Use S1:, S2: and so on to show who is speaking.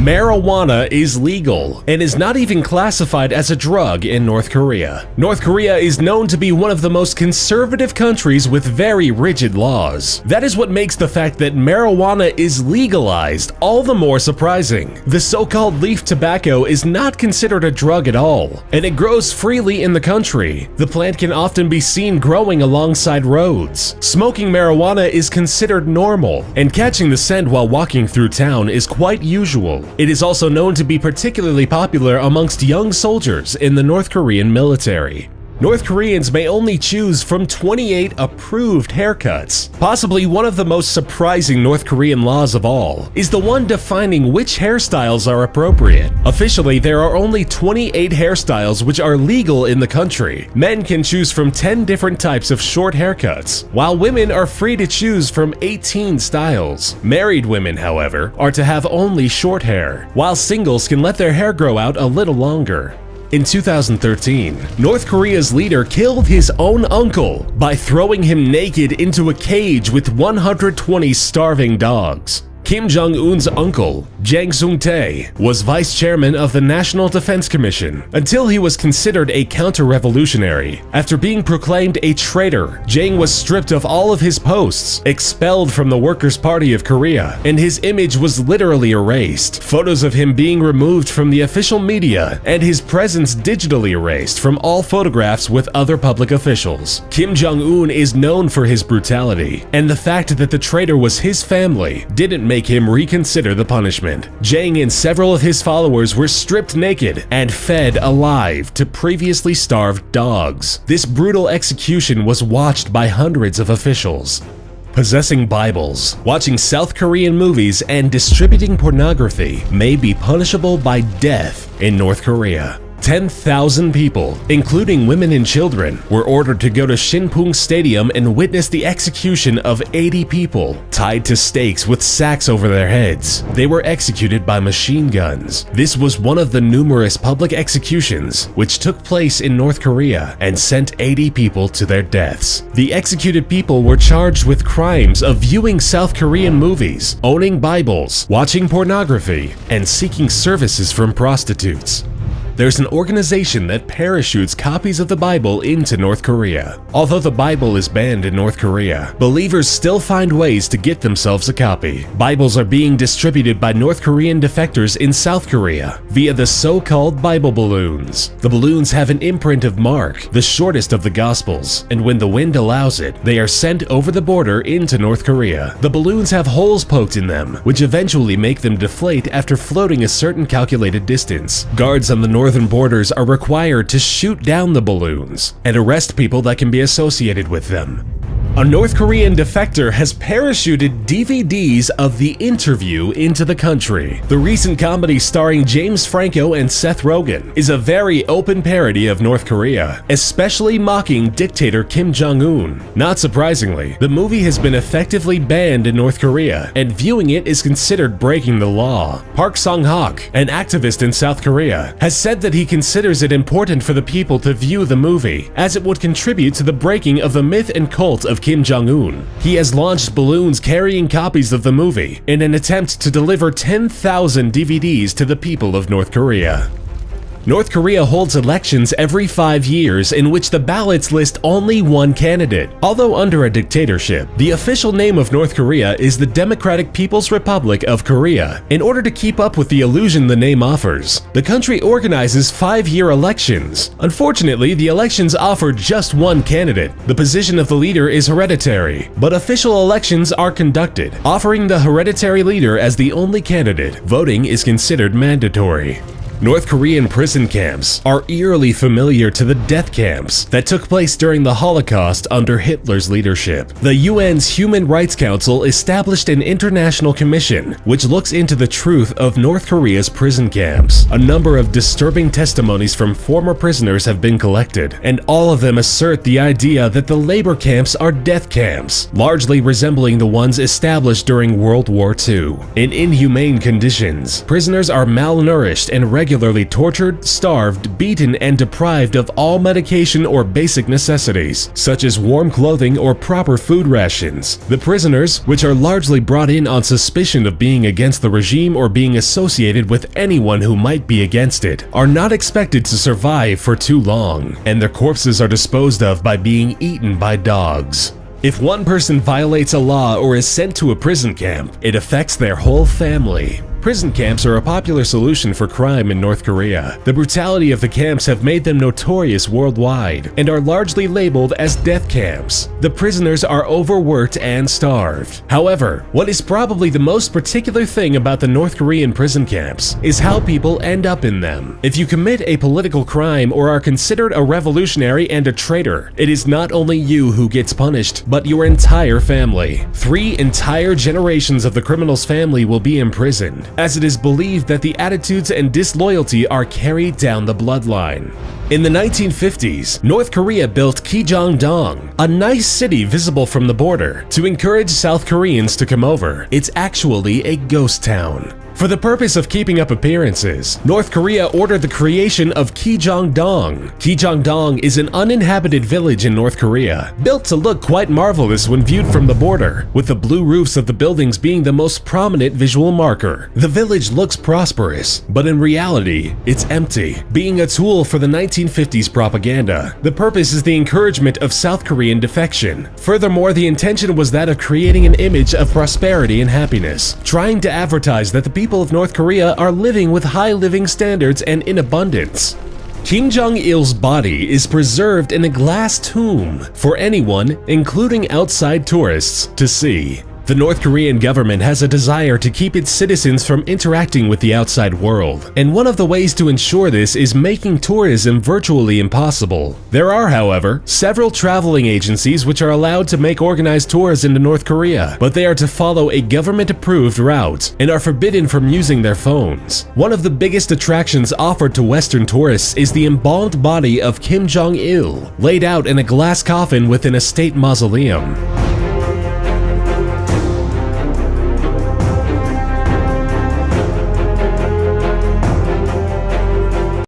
S1: Marijuana is legal and is not even classified as a drug in North Korea. North Korea is known to be one of the most conservative countries with very rigid laws. That is what makes the fact that marijuana is legalized all the more surprising. The so-called leaf tobacco is not considered a drug at all, and it grows freely in the country. The plant can often be seen growing alongside roads. Smoking marijuana is considered normal, and catching the scent while walking through town is quite usual. It is also known to be particularly popular amongst young soldiers in the North Korean military. North Koreans may only choose from 28 approved haircuts. Possibly one of the most surprising North Korean laws of all is the one defining which hairstyles are appropriate. Officially, there are only 28 hairstyles which are legal in the country. Men can choose from 10 different types of short haircuts, while women are free to choose from 18 styles. Married women, however, are to have only short hair, while singles can let their hair grow out a little longer. In 2013, North Korea's leader killed his own uncle by throwing him naked into a cage with 120 starving dogs. Kim Jong-un's uncle, Jang Sung-tae, was vice chairman of the National Defense Commission until he was considered a counter-revolutionary. After being proclaimed a traitor, Jang was stripped of all of his posts, expelled from the Workers' Party of Korea, and his image was literally erased. Photos of him being removed from the official media and his presence digitally erased from all photographs with other public officials. Kim Jong-un is known for his brutality, and the fact that the traitor was his family didn't make him reconsider the punishment. Jang and several of his followers were stripped naked and fed alive to previously starved dogs. This brutal execution was watched by hundreds of officials. Possessing Bibles, watching South Korean movies, and distributing pornography may be punishable by death in North Korea. 10,000 people, including women and children, were ordered to go to Shinpung Stadium and witness the execution of 80 people tied to stakes with sacks over their heads. They were executed by machine guns. This was one of the numerous public executions which took place in North Korea and sent 80 people to their deaths. The executed people were charged with crimes of viewing South Korean movies, owning Bibles, watching pornography, and seeking services from prostitutes. There's an organization that parachutes copies of the Bible into North Korea. Although the Bible is banned in North Korea, believers still find ways to get themselves a copy. Bibles are being distributed by North Korean defectors in South Korea via the so-called Bible balloons. The balloons have an imprint of Mark, the shortest of the Gospels, and when the wind allows it, they are sent over the border into North Korea. The balloons have holes poked in them, which eventually make them deflate after floating a certain calculated distance. Guards on the northern borders are required to shoot down the balloons and arrest people that can be associated with them. A North Korean defector has parachuted DVDs of The Interview into the country. The recent comedy starring James Franco and Seth Rogen is a very open parody of North Korea, especially mocking dictator Kim Jong-un. Not surprisingly, the movie has been effectively banned in North Korea, and viewing it is considered breaking the law. Park Sung-hak, an activist in South Korea, has said that he considers it important for the people to view the movie, as it would contribute to the breaking of the myth and cult of Kim Jong-un. He has launched balloons carrying copies of the movie in an attempt to deliver 10,000 DVDs to the people of North Korea. North Korea holds elections every 5 years in which the ballots list only one candidate. Although under a dictatorship, the official name of North Korea is the Democratic People's Republic of Korea. In order to keep up with the illusion the name offers, the country organizes 5-year elections. Unfortunately, the elections offer just one candidate. The position of the leader is hereditary, but official elections are conducted, offering the hereditary leader as the only candidate. Voting is considered mandatory. North Korean prison camps are eerily familiar to the death camps that took place during the Holocaust under Hitler's leadership. The UN's Human Rights Council established an international commission which looks into the truth of North Korea's prison camps. A number of disturbing testimonies from former prisoners have been collected, and all of them assert the idea that the labor camps are death camps, largely resembling the ones established during World War II. In inhumane conditions, prisoners are malnourished and regularly regularly tortured, starved, beaten, and deprived of all medication or basic necessities, such as warm clothing or proper food rations. The prisoners, which are largely brought in on suspicion of being against the regime or being associated with anyone who might be against it, are not expected to survive for too long, and their corpses are disposed of by being eaten by dogs. If one person violates a law or is sent to a prison camp, it affects their whole family. Prison camps are a popular solution for crime in North Korea. The brutality of the camps have made them notorious worldwide and are largely labeled as death camps. The prisoners are overworked and starved. However, what is probably the most particular thing about the North Korean prison camps is how people end up in them. If you commit a political crime or are considered a revolutionary and a traitor, it is not only you who gets punished, but your entire family. 3 entire generations of the criminal's family will be imprisoned, as it is believed that the attitudes and disloyalty are carried down the bloodline. In the 1950s, North Korea built Kijong-dong, a nice city visible from the border, to encourage South Koreans to come over. It's actually a ghost town. For the purpose of keeping up appearances, North Korea ordered the creation of Kijong-dong. Kijong-dong is an uninhabited village in North Korea, built to look quite marvelous when viewed from the border, with the blue roofs of the buildings being the most prominent visual marker. The village looks prosperous, but in reality, it's empty, being a tool for the 1950s propaganda. The purpose is the encouragement of South Korean defection. Furthermore, the intention was that of creating an image of prosperity and happiness, trying to advertise that the people of North Korea are living with high living standards and in abundance. Kim Jong-il's body is preserved in a glass tomb for anyone, including outside tourists, to see. The North Korean government has a desire to keep its citizens from interacting with the outside world, and one of the ways to ensure this is making tourism virtually impossible. There are, however, several traveling agencies which are allowed to make organized tours into North Korea, but they are to follow a government-approved route and are forbidden from using their phones. One of the biggest attractions offered to Western tourists is the embalmed body of Kim Jong-il, laid out in a glass coffin within a state mausoleum.